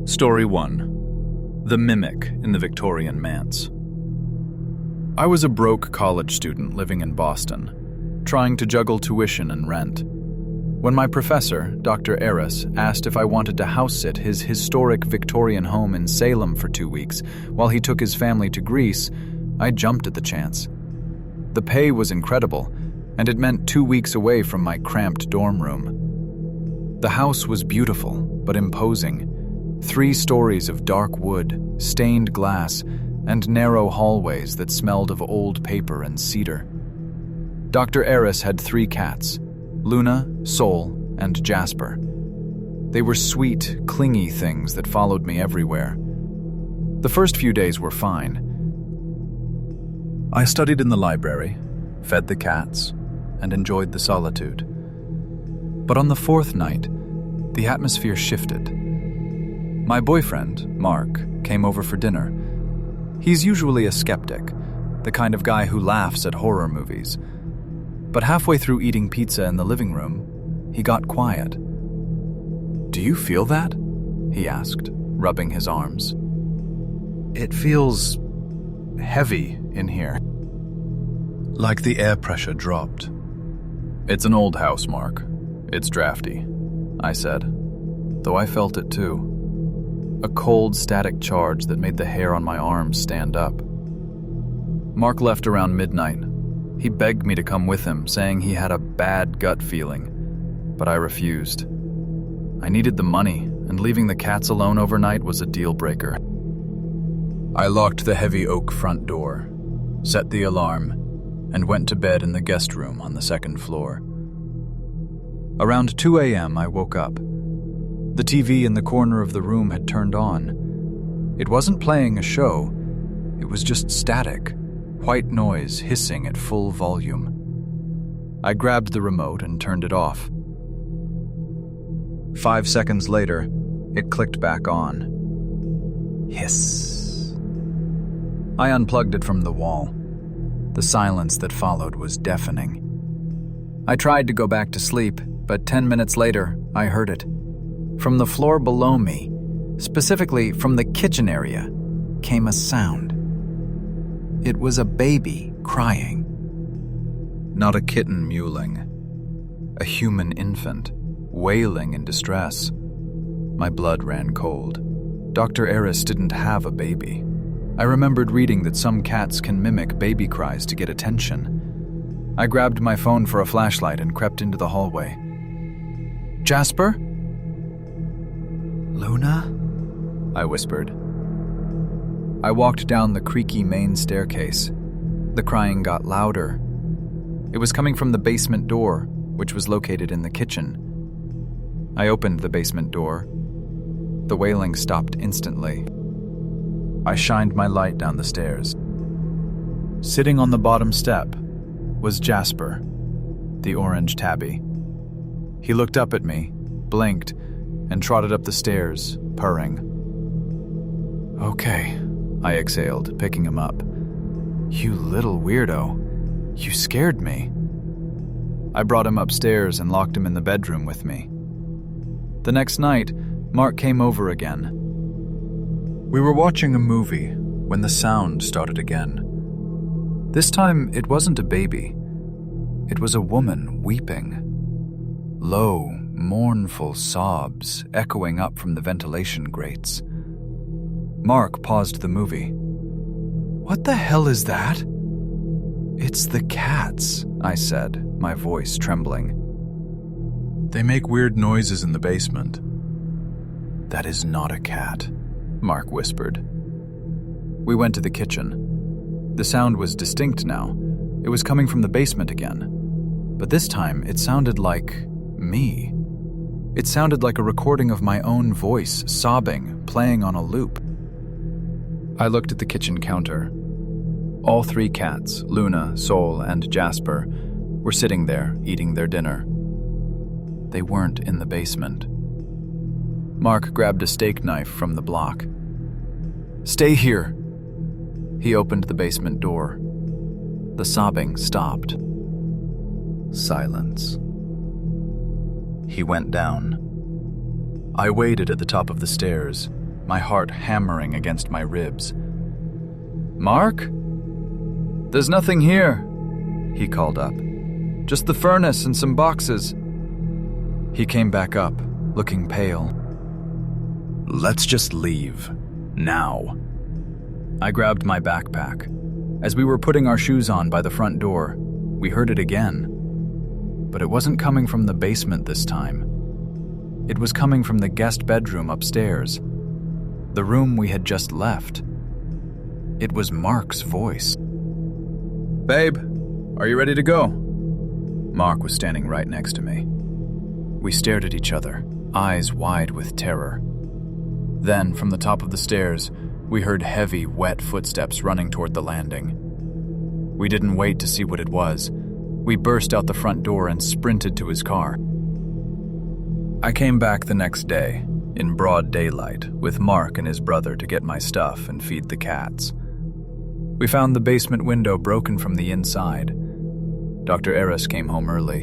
Story 1. The Mimic in the Victorian Manse. I was a broke college student living in Boston, trying to juggle tuition and rent. When my professor, Dr. Aris, asked if I wanted to house-sit his historic Victorian home in Salem for 2 weeks while he took his family to Greece, I jumped at the chance. The pay was incredible, and it meant 2 weeks away from my cramped dorm room. The house was beautiful, but imposing. 3 stories of dark wood, stained glass, and narrow hallways that smelled of old paper and cedar. Dr. Aris had 3 cats, Luna, Sol, and Jasper. They were sweet, clingy things that followed me everywhere. The first few days were fine. I studied in the library, fed the cats, and enjoyed the solitude. But on the 4th night, the atmosphere shifted. My boyfriend, Mark, came over for dinner. He's usually a skeptic, the kind of guy who laughs at horror movies. But halfway through eating pizza in the living room, he got quiet. "Do you feel that?" he asked, rubbing his arms. "It feels heavy in here." Like the air pressure dropped. "It's an old house, Mark. It's drafty," I said, though I felt it too. A cold, static charge that made the hair on my arms stand up. Mark left around midnight. He begged me to come with him, saying he had a bad gut feeling, but I refused. I needed the money, and leaving the cats alone overnight was a deal breaker. I locked the heavy oak front door, set the alarm, and went to bed in the guest room on the 2nd floor. Around 2 a.m., I woke up. The TV in the corner of the room had turned on. It wasn't playing a show. It was just static, white noise hissing at full volume. I grabbed the remote and turned it off. 5 seconds later, it clicked back on. Hiss. I unplugged it from the wall. The silence that followed was deafening. I tried to go back to sleep, but 10 minutes later, I heard it. From the floor below me, specifically from the kitchen area, came a sound. It was a baby crying. Not a kitten mewling. A human infant, wailing in distress. My blood ran cold. Dr. Aris didn't have a baby. I remembered reading that some cats can mimic baby cries to get attention. I grabbed my phone for a flashlight and crept into the hallway. "Jasper? Luna?" I whispered. I walked down the creaky main staircase. The crying got louder. It was coming from the basement door, which was located in the kitchen. I opened the basement door. The wailing stopped instantly. I shined my light down the stairs. Sitting on the bottom step was Jasper, the orange tabby. He looked up at me, blinked, and trotted up the stairs, purring. "Okay," I exhaled, picking him up. "You little weirdo. You scared me." I brought him upstairs and locked him in the bedroom with me. The next night, Mark came over again. We were watching a movie when the sound started again. This time, it wasn't a baby. It was a woman weeping. Low, mournful sobs echoing up from the ventilation grates. Mark paused the movie. "What the hell is that?" "It's the cats," I said, my voice trembling. "They make weird noises in the basement." "That is not a cat," Mark whispered. We went to the kitchen. The sound was distinct now. It was coming from the basement again. But this time, it sounded like me. It sounded like a recording of my own voice, sobbing, playing on a loop. I looked at the kitchen counter. All 3 cats, Luna, Sol, and Jasper, were sitting there, eating their dinner. They weren't in the basement. Mark grabbed a steak knife from the block. "Stay here." He opened the basement door. The sobbing stopped. Silence. He went down. I waited at the top of the stairs, my heart hammering against my ribs. "Mark? There's nothing here," he called up. "Just the furnace and some boxes." He came back up, looking pale. "Let's just leave. Now." I grabbed my backpack. As we were putting our shoes on by the front door, we heard it again. But it wasn't coming from the basement this time. It was coming from the guest bedroom upstairs, the room we had just left. It was Mark's voice. "Babe, are you ready to go?" Mark was standing right next to me. We stared at each other, eyes wide with terror. Then, from the top of the stairs, we heard heavy, wet footsteps running toward the landing. We didn't wait to see what it was. We burst out the front door and sprinted to his car. I came back the next day, in broad daylight, with Mark and his brother to get my stuff and feed the cats. We found the basement window broken from the inside. Dr. Eris came home early.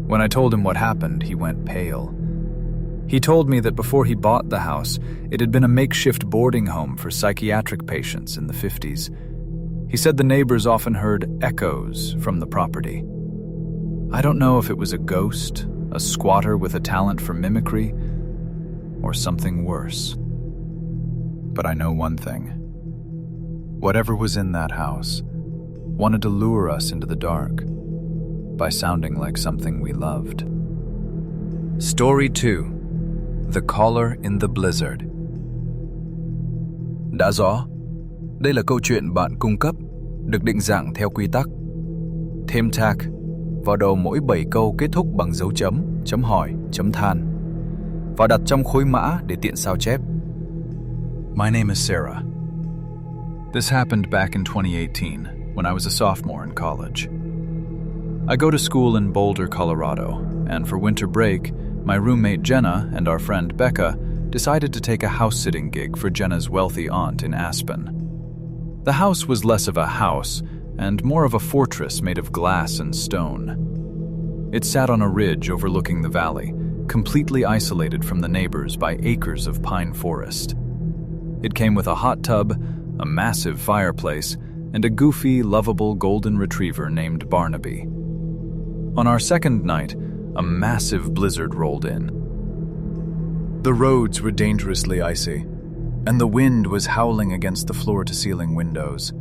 When I told him what happened, he went pale. He told me that before he bought the house, it had been a makeshift boarding home for psychiatric patients in the 50s. He said the neighbors often heard echoes from the property. I don't know if it was a ghost, a squatter with a talent for mimicry, or something worse. But I know one thing. Whatever was in that house wanted to lure us into the dark by sounding like something we loved. Story 2. The Caller in the Blizzard. Đã rõ, đây là câu chuyện bạn cung cấp, được định dạng theo quy tắc. Thêm tag, vào đầu mỗi 7 câu kết thúc bằng dấu chấm, chấm hỏi, chấm than, và đặt trong khối mã để tiện sao chép. My name is Sarah. This happened back in 2018, when I was a sophomore in college. I go to school in Boulder, Colorado, and for winter break, my roommate Jenna and our friend Becca decided to take a house-sitting gig for Jenna's wealthy aunt in Aspen. The house was less of a house and more of a fortress made of glass and stone. It sat on a ridge overlooking the valley, completely isolated from the neighbors by acres of pine forest. It came with a hot tub, a massive fireplace, and a goofy, lovable golden retriever named Barnaby. On our second night, a massive blizzard rolled in. The roads were dangerously icy, and the wind was howling against the floor-to-ceiling windows.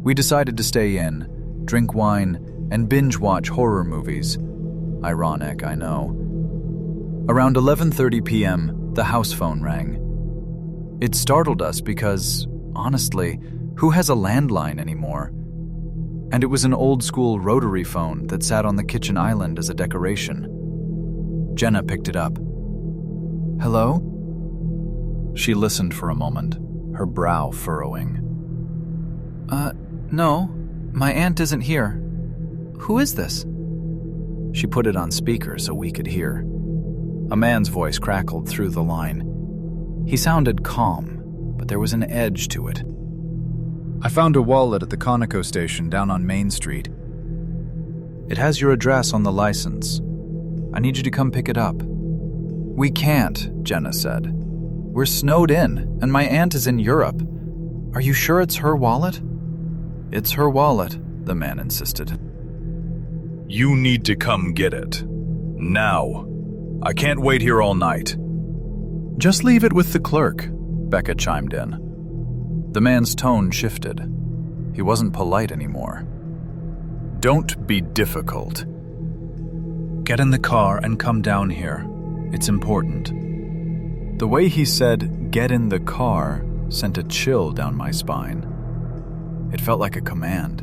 We decided to stay in, drink wine, and binge-watch horror movies. Ironic, I know. Around 11:30 p.m., the house phone rang. It startled us because, honestly, who has a landline anymore? And it was an old-school rotary phone that sat on the kitchen island as a decoration. Jenna picked it up. "Hello?" She listened for a moment, her brow furrowing. No, my aunt isn't here. Who is this?" She put it on speaker so we could hear. A man's voice crackled through the line. He sounded calm, but there was an edge to it. "I found a wallet at the Conoco station down on Main Street. It has your address on the license. I need you to come pick it up." "We can't," Jenna said. "We're snowed in, and my aunt is in Europe. Are you sure it's her wallet?" "It's her wallet," the man insisted. "You need to come get it. Now. I can't wait here all night." "Just leave it with the clerk," Becca chimed in. The man's tone shifted. He wasn't polite anymore. "Don't be difficult. Get in the car and come down here. It's important." The way he said, "get in the car," sent a chill down my spine. It felt like a command.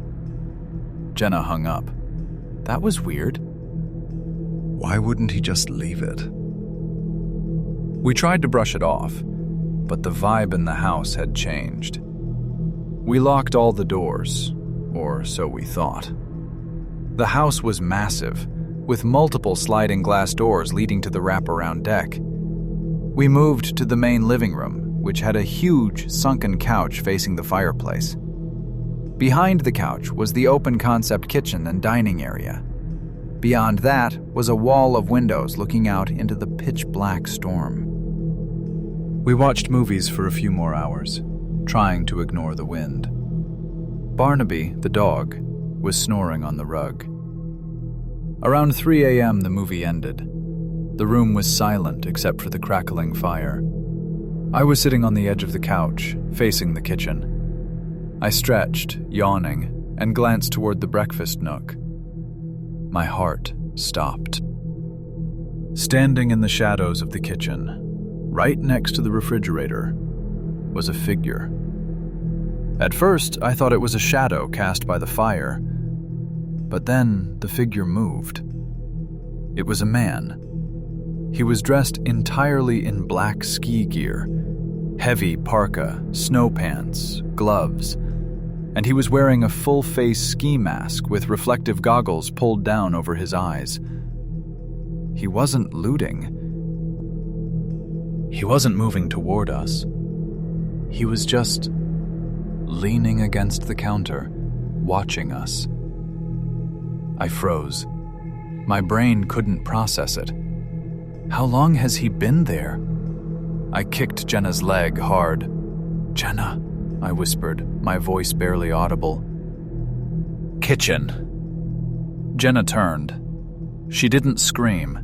Jenna hung up. That was weird. Why wouldn't he just leave it? We tried to brush it off, but the vibe in the house had changed. We locked all the doors, or so we thought. The house was massive, with multiple sliding glass doors leading to the wraparound deck. We moved to the main living room, which had a huge, sunken couch facing the fireplace. Behind the couch was the open-concept kitchen and dining area. Beyond that was a wall of windows looking out into the pitch-black storm. We watched movies for a few more hours, trying to ignore the wind. Barnaby, the dog, was snoring on the rug. Around 3 a.m. the movie ended. The room was silent except for the crackling fire. I was sitting on the edge of the couch, facing the kitchen. I stretched, yawning, and glanced toward the breakfast nook. My heart stopped. Standing in the shadows of the kitchen, right next to the refrigerator, was a figure. At first, I thought it was a shadow cast by the fire, but then the figure moved. It was a man. He was dressed entirely in black ski gear, heavy parka, snow pants, gloves, and he was wearing a full-face ski mask with reflective goggles pulled down over his eyes. He wasn't looting. He wasn't moving toward us. He was just leaning against the counter, watching us. I froze. My brain couldn't process it. How long has he been there? I kicked Jenna's leg hard. "Jenna," I whispered, my voice barely audible. "Kitchen." Jenna turned. She didn't scream.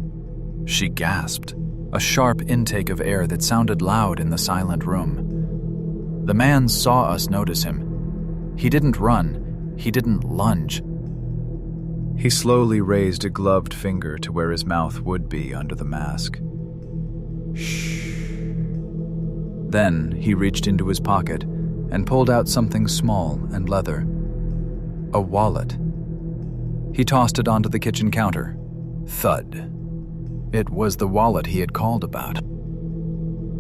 She gasped, a sharp intake of air that sounded loud in the silent room. The man saw us notice him. He didn't run. He didn't lunge. He slowly raised a gloved finger to where his mouth would be under the mask. Shh. Then he reached into his pocket and pulled out something small and leather. A wallet. He tossed it onto the kitchen counter. Thud. It was the wallet he had called about.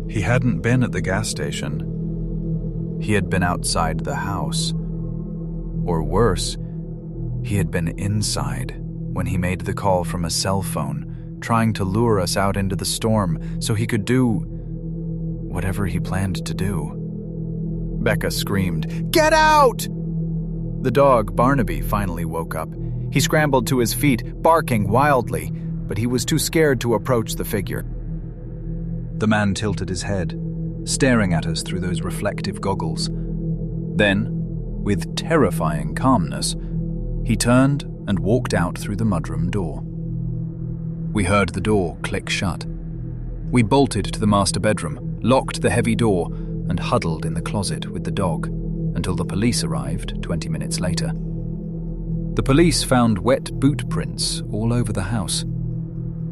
He hadn't been at the gas station. He had been outside the house. Or worse, he had been inside when he made the call from a cell phone, trying to lure us out into the storm so he could do whatever he planned to do. Becca screamed, "Get out!" The dog, Barnaby, finally woke up. He scrambled to his feet, barking wildly, but he was too scared to approach the figure. The man tilted his head, staring at us through those reflective goggles. Then, with terrifying calmness, he turned and walked out through the mudroom door. We heard the door click shut. We bolted to the master bedroom, locked the heavy door, and huddled in the closet with the dog until the police arrived 20 minutes later. The police found wet boot prints all over the house.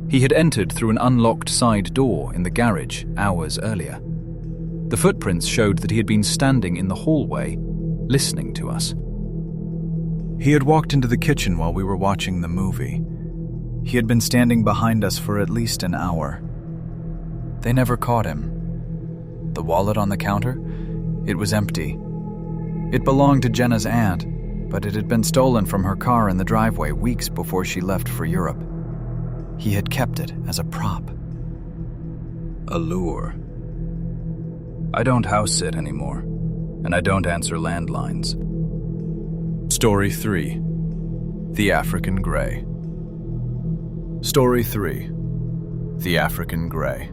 He had entered through an unlocked side door in the garage hours earlier. The footprints showed that he had been standing in the hallway, listening to us. He had walked into the kitchen while we were watching the movie. He had been standing behind us for at least an hour. They never caught him. The wallet on the counter? It was empty. It belonged to Jenna's aunt, but it had been stolen from her car in the driveway weeks before she left for Europe. He had kept it as a prop. A lure. I don't house sit anymore, and I don't answer landlines. Story 3. The African Grey. Story 3. The African Grey.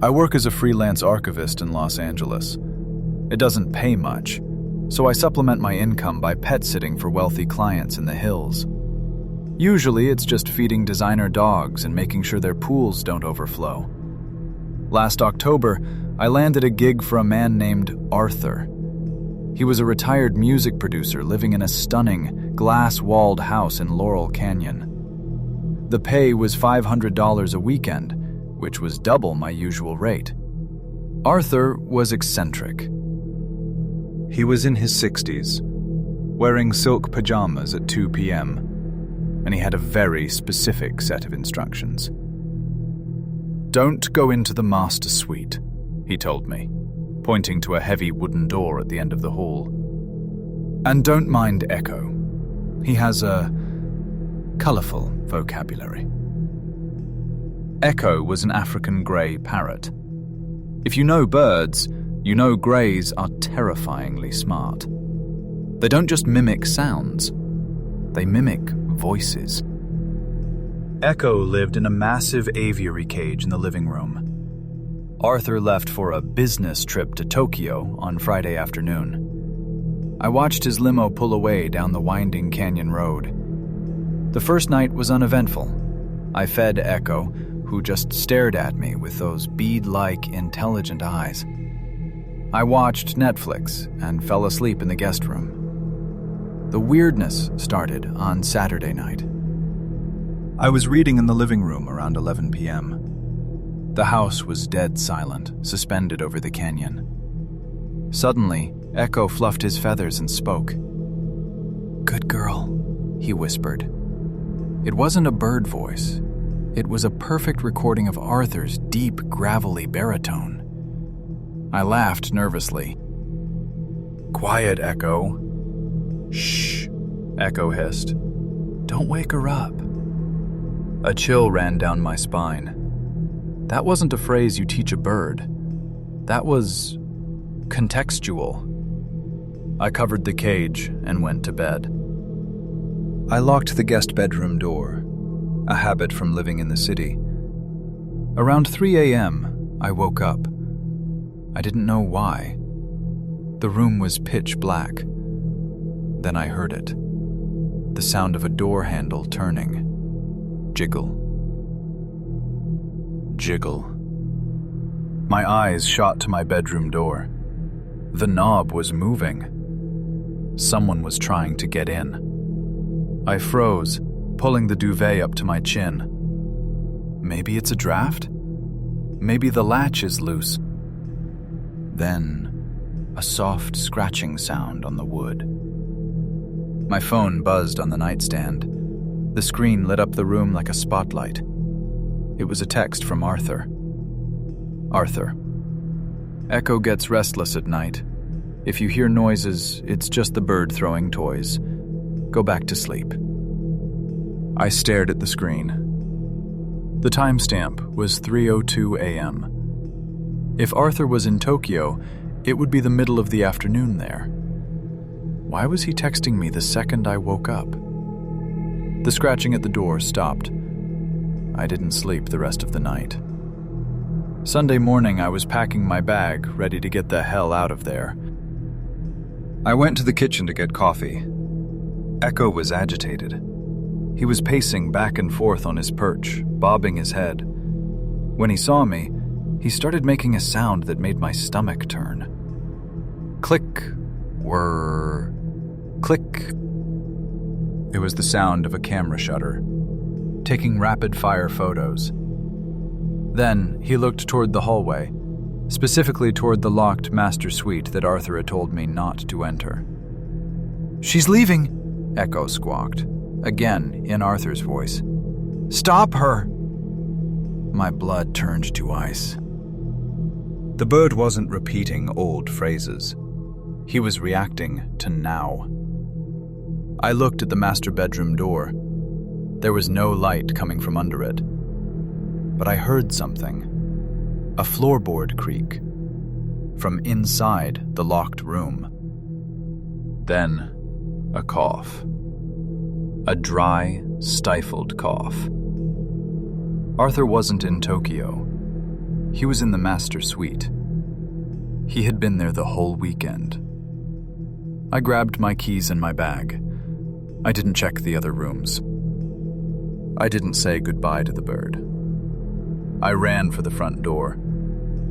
I work as a freelance archivist in Los Angeles. It doesn't pay much, so I supplement my income by pet sitting for wealthy clients in the hills. Usually it's just feeding designer dogs and making sure their pools don't overflow. Last October, I landed a gig for a man named Arthur. He was a retired music producer living in a stunning, glass-walled house in Laurel Canyon. The pay was $500 a weekend, which was double my usual rate. Arthur was eccentric. He was in his 60s, wearing silk pajamas at 2 p.m., and he had a very specific set of instructions. "Don't go into the master suite," he told me, pointing to a heavy wooden door at the end of the hall. "And don't mind Echo. He has a colorful vocabulary." Echo was an African grey parrot. If you know birds, you know greys are terrifyingly smart. They don't just mimic sounds, they mimic voices. Echo lived in a massive aviary cage in the living room. Arthur left for a business trip to Tokyo on Friday afternoon. I watched his limo pull away down the winding canyon road. The first night was uneventful. I fed Echo, who just stared at me with those bead-like, intelligent eyes. I watched Netflix and fell asleep in the guest room. The weirdness started on Saturday night. I was reading in the living room around 11 p.m. The house was dead silent, suspended over the canyon. Suddenly, Echo fluffed his feathers and spoke. "Good girl," he whispered. It wasn't a bird voice. It was a perfect recording of Arthur's deep, gravelly baritone. I laughed nervously. "Quiet, Echo." "Shh," Echo hissed. "Don't wake her up." A chill ran down my spine. That wasn't a phrase you teach a bird. That was contextual. I covered the cage and went to bed. I locked the guest bedroom door, a habit from living in the city. Around 3 a.m., I woke up. I didn't know why. The room was pitch black. Then I heard it. The sound of a door handle turning. Jiggle. Jiggle. My eyes shot to my bedroom door. The knob was moving. Someone was trying to get in. I froze, pulling the duvet up to my chin. Maybe it's a draft? Maybe the latch is loose. Then, a soft scratching sound on the wood. My phone buzzed on the nightstand. The screen lit up the room like a spotlight. It was a text from Arthur. Arthur. Echo gets restless at night. If you hear noises, it's just the bird throwing toys. Go back to sleep. I stared at the screen. The timestamp was 3:02 a.m. If Arthur was in Tokyo, it would be the middle of the afternoon there. Why was he texting me the second I woke up? The scratching at the door stopped. I didn't sleep the rest of the night. Sunday morning, I was packing my bag, ready to get the hell out of there. I went to the kitchen to get coffee. Echo was agitated. He was pacing back and forth on his perch, bobbing his head. When he saw me, he started making a sound that made my stomach turn. Click, whir, click. It was the sound of a camera shutter, taking rapid-fire photos. Then he looked toward the hallway, specifically toward the locked master suite that Arthur had told me not to enter. "She's leaving," Echo squawked, again in Arthur's voice. "Stop her!" My blood turned to ice. The bird wasn't repeating old phrases. He was reacting to now. I looked at the master bedroom door. There was no light coming from under it. But I heard something. A floorboard creak. From inside the locked room. Then, a cough. A dry, stifled cough. Arthur wasn't in Tokyo. He was in the master suite. He had been there the whole weekend. I grabbed my keys and my bag. I didn't check the other rooms. I didn't say goodbye to the bird. I ran for the front door.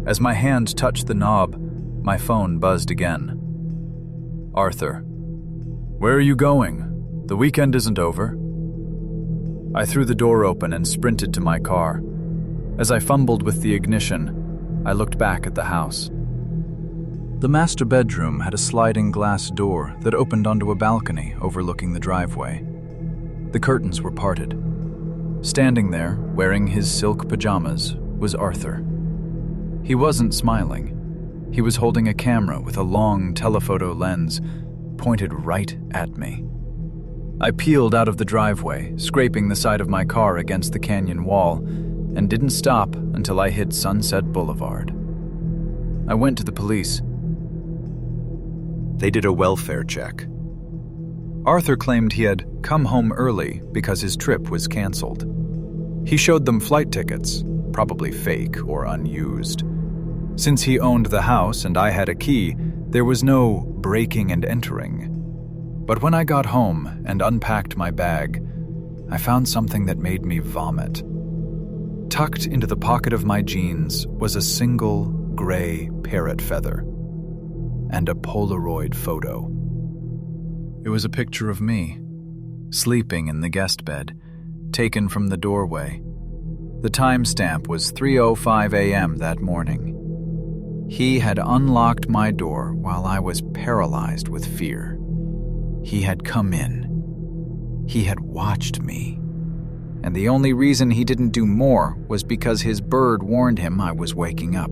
As my hand touched the knob, my phone buzzed again. "Arthur, where are you going? The weekend isn't over." I threw the door open and sprinted to my car. As I fumbled with the ignition, I looked back at the house. The master bedroom had a sliding glass door that opened onto a balcony overlooking the driveway. The curtains were parted. Standing there, wearing his silk pajamas, was Arthur. He wasn't smiling. He was holding a camera with a long telephoto lens pointed right at me. I peeled out of the driveway, scraping the side of my car against the canyon wall, and didn't stop until I hit Sunset Boulevard. I went to the police. They did a welfare check. Arthur claimed he had come home early because his trip was canceled. He showed them flight tickets, probably fake or unused. Since he owned the house and I had a key, there was no breaking and entering. But when I got home and unpacked my bag, I found something that made me vomit. Tucked into the pocket of my jeans was a single gray parrot feather and a Polaroid photo. It was a picture of me, sleeping in the guest bed, taken from the doorway. The timestamp was 3:05 a.m. that morning. He had unlocked my door while I was paralyzed with fear. He had come in. He had watched me. And the only reason he didn't do more was because his bird warned him I was waking up.